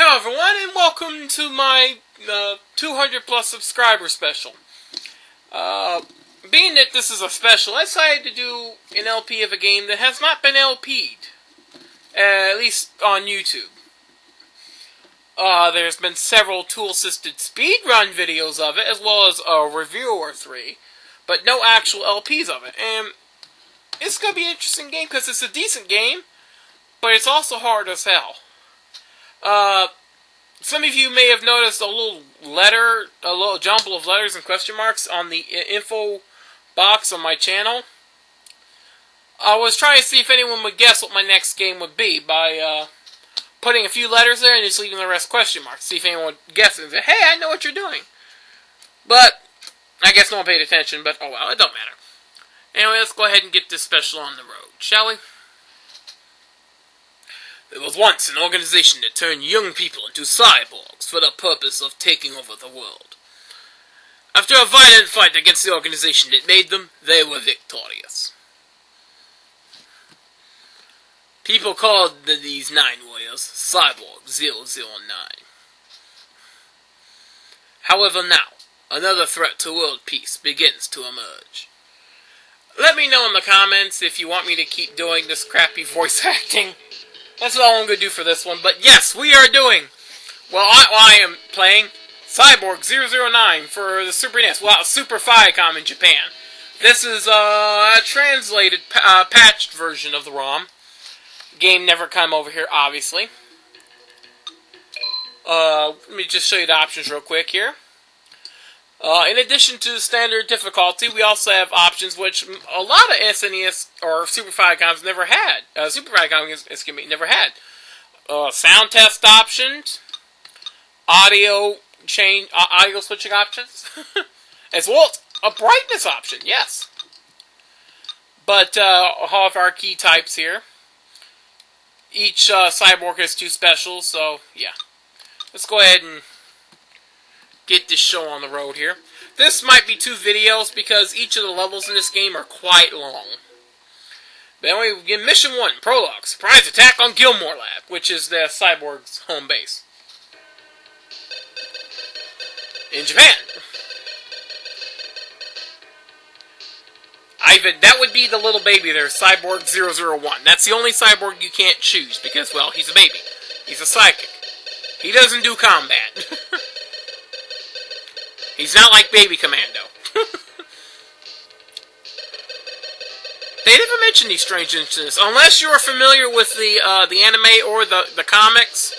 Hello everyone, and welcome to my 200 plus subscriber special. Being that this is a special, I decided to do an LP of a game that has not been LP'd. At least on YouTube. There's been several tool-assisted speedrun videos of it, as well as a review or three, but no actual LPs of it. And it's going to be an interesting game, because it's a decent game, but it's also hard as hell. Some of you may have noticed a little jumble of letters and question marks on the info box on my channel. I was trying to see if anyone would guess what my next game would be by putting a few letters there and just leaving the rest question marks. See if anyone would guess it and say, hey, I know what you're doing. But I guess no one paid attention, but oh well, it don't matter. Anyway, let's go ahead and get this special on the road, shall we? There was once an organization that turned young people into cyborgs for the purpose of taking over the world. After a violent fight against the organization that made them, they were victorious. People called these 9 warriors Cyborg 009. However now, another threat to world peace begins to emerge. Let me know in the comments if you want me to keep doing this crappy voice acting. That's all I'm going to do for this one. But yes, we are doing, well, I am playing Cyborg 009 for the Super NES. Well, Super Famicom in Japan. This is a translated, patched version of the ROM. Game never come over here, obviously. Let me just show you the options real quick here. In addition to the standard difficulty, we also have options which a lot of SNES or Super Famicoms never had. Super Famicom, never had. Sound test options, audio switching options, as well as a brightness option. Yes, but all of our key types here. Each cyborg has 2 specials, so yeah. Let's go ahead and get this show on the road here. This might be 2 videos because each of the levels in this game are quite long. But anyway, we begin Mission 1, Prologue, Surprise Attack on Gilmore Lab, which is the Cyborg's home base. In Japan. Ivan, that would be the little baby there, Cyborg 001. That's the only cyborg you can't choose because, well, he's a baby. He's a psychic. He doesn't do combat. He's not like Baby Commando. They never mention these strange incidents. Unless you're familiar with the anime or the comics,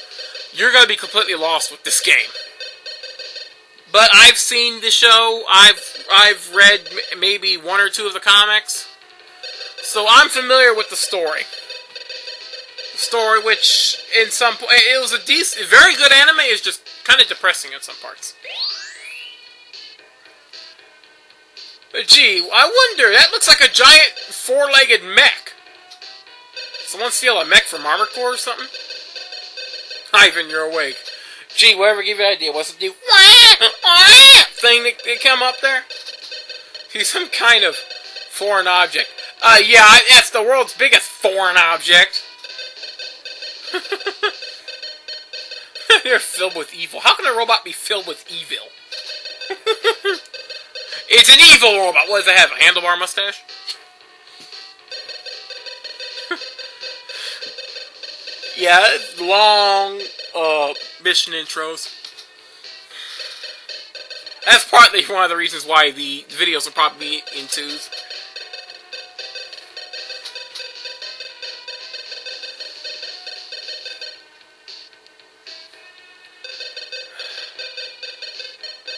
you're going to be completely lost with this game. But I've seen the show. I've read maybe 1 or 2 of the comics, so I'm familiar with the story. The story, which in some it was a decent, very good anime. Is just kind of depressing in some parts. But gee, I wonder. That looks like a giant 4-legged mech. Someone steal a mech from Armored Core or something? Ivan, you're awake. Gee, whatever give you an idea. What's the new thing that come up there? He's some kind of foreign object. Yeah, that's the world's biggest foreign object. They're filled with evil. How can a robot be filled with evil? It's an evil robot. What does it have? A handlebar mustache? Yeah, long mission intros. That's partly one of the reasons why the videos will probably be in 2s.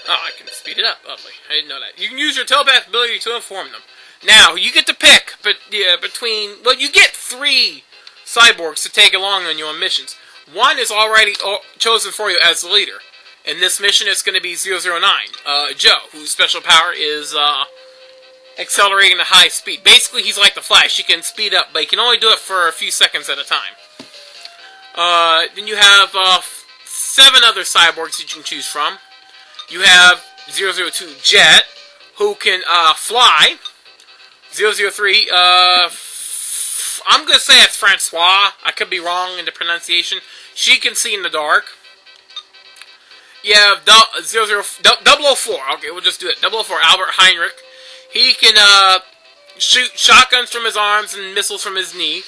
Oh, I can speed it up. Lovely. I didn't know that. You can use your telepath ability to inform them. Now, you get to pick between... Well, you get 3 cyborgs to take along on you on missions. 1 is already chosen for you as the leader. In this mission, it's going to be 009, Joe, whose special power is accelerating to high speed. Basically, he's like the Flash. He can speed up, but he can only do it for a few seconds at a time. Then you have 7 other cyborgs that you can choose from. You have 002 Jet, who can fly. 003, I'm going to say it's Francois. I could be wrong in the pronunciation. She can see in the dark. you have 004. Okay, we'll just do it. 004, Albert Heinrich. He can shoot shotguns from his arms and missiles from his knee.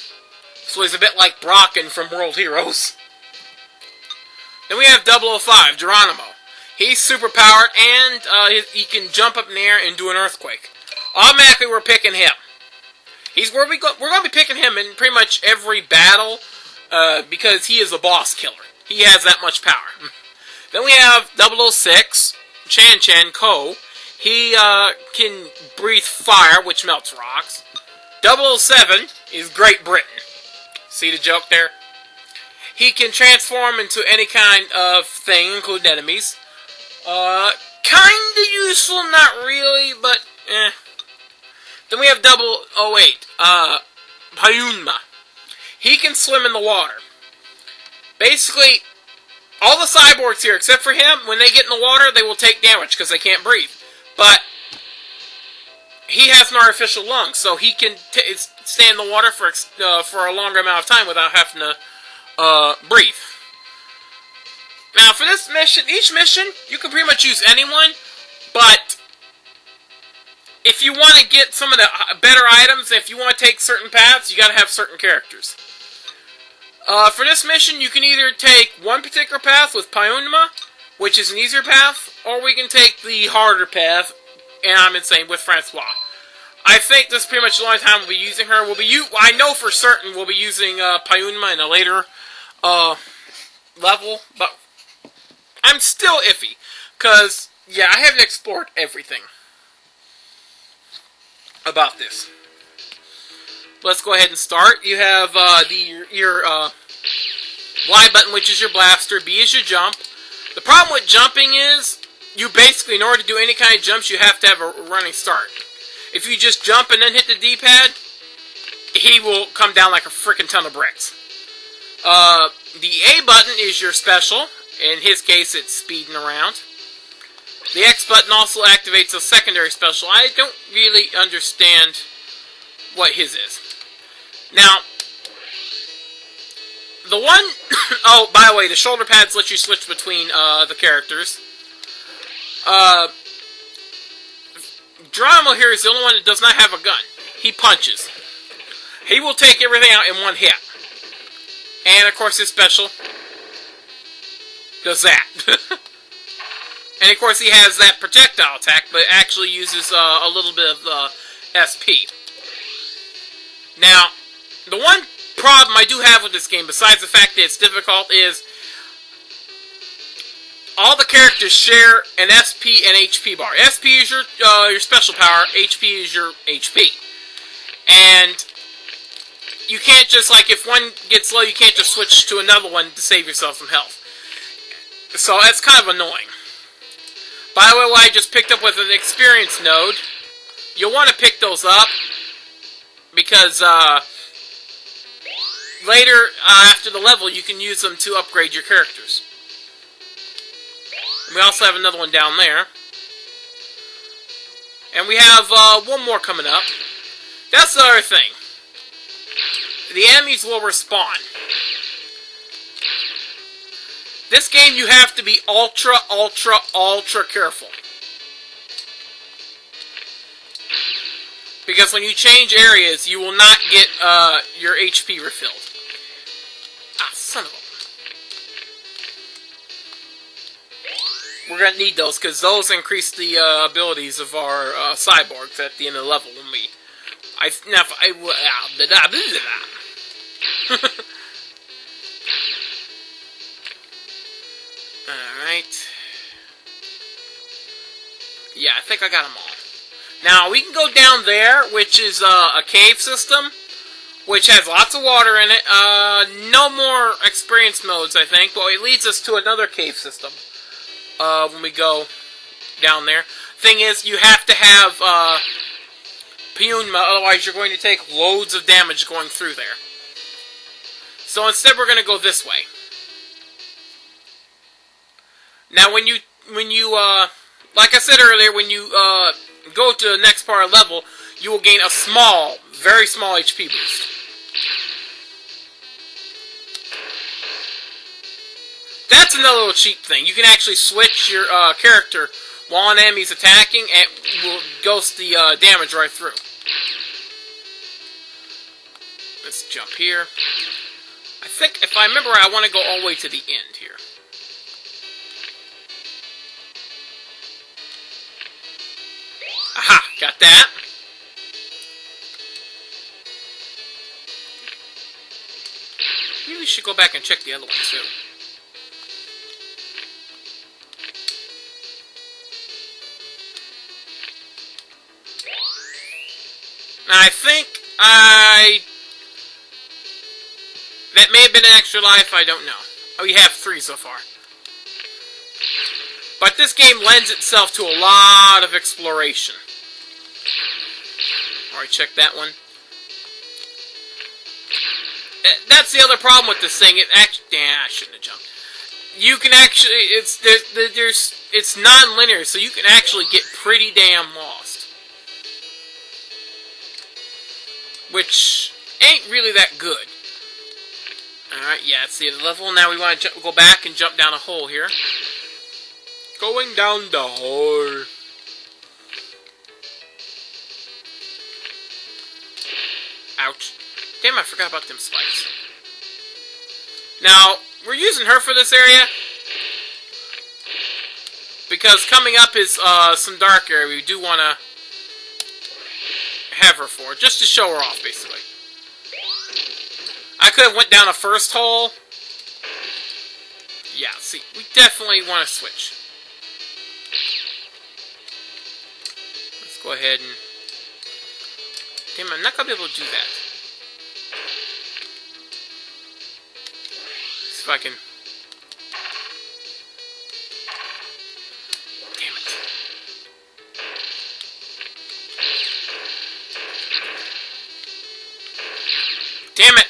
So he's a bit like Brocken from World Heroes. Then we have 005, Geronimo. He's superpowered, and he can jump up in the air and do an earthquake. Automatically, we're picking him. We're going to be picking him in pretty much every battle, because he is a boss killer. He has that much power. Then we have 006, Chan Ko. He can breathe fire, which melts rocks. 007 is Great Britain. See the joke there? He can transform into any kind of thing, including enemies. Kinda useful, not really, but eh. Then we have 008, Pyunma. He can swim in the water. Basically, all the cyborgs here, except for him, when they get in the water, they will take damage because they can't breathe. But he has an artificial lung, so he can stay in the water for a longer amount of time without having to breathe. Now, for this mission, each mission, you can pretty much use anyone, but if you want to get some of the better items, if you want to take certain paths, you got to have certain characters. For this mission, you can either take one particular path with Pyunma, which is an easier path, or we can take the harder path, and I'm insane, with Francois. I think this is pretty much the only time we'll be using her. I know for certain we'll be using Pyunma in a later level, but I'm still iffy, because, yeah, I haven't explored everything about this. Let's go ahead and start. You have your Y button, which is your blaster. B is your jump. The problem with jumping is, you basically, in order to do any kind of jumps, you have to have a running start. If you just jump and then hit the D-pad, he will come down like a freaking ton of bricks. The A button is your special. In his case, it's speeding around. The X button also activates a secondary special. I don't really understand what his is. Now, the one... oh, by the way, the shoulder pads let you switch between the characters. Geronimo here is the only one that does not have a gun. He punches. He will take everything out in one hit. And, of course, his special does that. And, of course, he has that projectile attack, but actually uses a little bit of SP. Now, the one problem I do have with this game, besides the fact that it's difficult, is all the characters share an SP and HP bar. SP is your special power, HP is your HP. And you can't just, like, if one gets low, you can't just switch to another one to save yourself some health. So that's kind of annoying. By the way, what I just picked up with an experience node, you'll want to pick those up, because later, after the level, you can use them to upgrade your characters. We also have another one down there. And we have one more coming up. That's the other thing. The enemies will respawn. This game, you have to be ultra careful. Because when you change areas, you will not get your HP refilled. Ah, son of a... We're going to need those, because those increase the abilities of our cyborgs at the end of the level. When we... Alright. Yeah, I think I got them all. Now, we can go down there, which is a cave system, which has lots of water in it. No more experience modes, I think, but it leads us to another cave system when we go down there. Thing is, you have to have Pyunma, otherwise you're going to take loads of damage going through there. So instead, we're going to go this way. Now, when you like I said earlier, when you go to the next part of the level, you will gain a small, very small HP boost. that's another little cheap thing. You can actually switch your character while an enemy's attacking, and will ghost the damage right through. Let's jump here. I think, if I remember right, I want to go all the way to the end here. Aha! Got that. Maybe we should go back and check the other one, too. Now, I think that may have been an extra life, I don't know. Oh, we have 3 so far. But this game lends itself to a lot of exploration. Alright, check that one. That's the other problem with this thing. It actually, I shouldn't have jumped. You can actually, it's non-linear, so you can actually get pretty damn lost. Which ain't really that good. Alright, yeah, it's the end of the level. Now we want to go back and jump down a hole here. Going down the hole. Ouch. Damn, I forgot about them spikes. Now, we're using her for this area. Because coming up is some dark area we do want to have her for. Just to show her off, basically. I could have went down a first hole. Yeah, see, we definitely want to switch. Let's go ahead and... Damn, I'm not going to be able to do that. See if I can... Damn it. Damn it!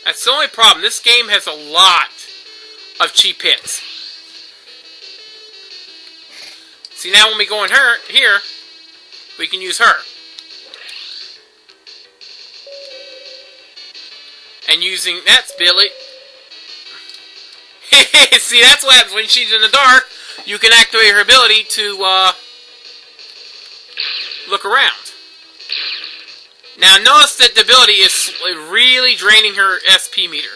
That's the only problem. This game has a lot of cheap hits. See, now when we go in here, we can use her. And using, that's Billy. See, that's what happens when she's in the dark. You can activate her ability to look around. Now notice that the ability is really draining her SP meter.